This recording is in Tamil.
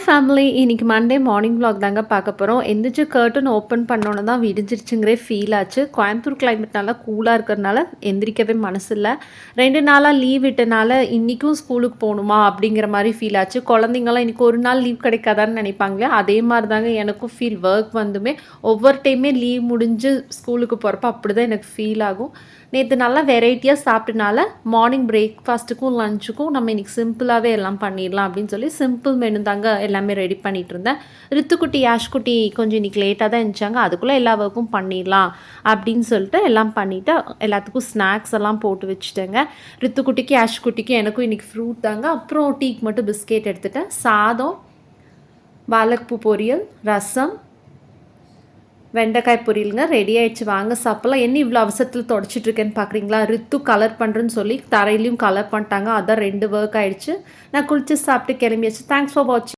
ஃபேமிலி இன்னைக்கு மண்டே மார்னிங் vlog தாங்க பார்க்க போகிறோம். எந்திரிச்சு கர்டன் ஓப்பன் பண்ணோன்னு தான் விடிஞ்சிருச்சுங்கிறே ஃபீல் ஆச்சு. கோயம்புத்தூர் கிளைமேட் நல்லா கூலாக இருக்கிறதுனால எந்திரிக்கவே மனசு இல்லை. 2 நாளாக லீவ் விட்டனால இன்றைக்கும் ஸ்கூலுக்கு போகணுமா அப்படிங்கிற மாதிரி ஃபீல் ஆச்சு. குழந்தைங்களாம் இன்றைக்கி ஒரு நாள் லீவ் கிடைக்காதான்னு நினைப்பாங்களே, அதே மாதிரி தாங்க எனக்கும் ஃபீல். ஒர்க் வந்துமே ஒவ்வொரு டைமே லீவ் முடிஞ்சு ஸ்கூலுக்கு போகிறப்ப அப்படி தான் எனக்கு ஃபீல் ஆகும். நேற்று நல்லா வெரைட்டியாக சாப்பிட்டனால மார்னிங் பிரேக்ஃபாஸ்ட்டுக்கும் லஞ்சுக்கும் நம்ம இன்றைக்கி சிம்பிளாகவே எல்லாம் பண்ணிடலாம் அப்படின்னு சொல்லி சிம்பிள் மெனு தாங்க எல்லாமே ரெடி பண்ணிகிட்டு இருந்தேன். ரித்துக்குட்டி யாஷ்குட்டி கொஞ்சம் இன்றைக்கி லேட்டாக தான் இருந்துச்சாங்க. அதுக்குள்ளே எல்லா ஒர்க்கும் பண்ணிடலாம் அப்படின்னு சொல்லிட்டு எல்லாம் பண்ணிவிட்டு எல்லாத்துக்கும் ஸ்நாக்ஸ் எல்லாம் போட்டு வச்சுட்டேங்க. ரித்துக்குட்டிக்கு யாஷ்குட்டிக்கு எனக்கும் இன்றைக்கி ஃப்ரூட் தாங்க. அப்புறம் டீக்கு மட்டும் பிஸ்கெட் எடுத்துட்டேன். சாதம், வாழைப்பூ பொரியல், ரசம், வெண்டைக்காய் பொரியலுங்க ரெடி ஆகிடுச்சு. வாங்க சாப்பிட்லாம். என்ன இவ்வளோ அவசரத்தில் தொடச்சிட்ருக்கேன்னு பார்க்குறீங்களா? ரித்து கலர் பண்ணுறேன்னு சொல்லி தரையிலையும் கலர் பண்ணிட்டாங்க. அதான் 2 ஒர்க் ஆகிடுச்சு. நான் குளிச்சு சாப்பிட்டு கிளம்பியாச்சு. தேங்க்ஸ் ஃபார் வாட்சிங்.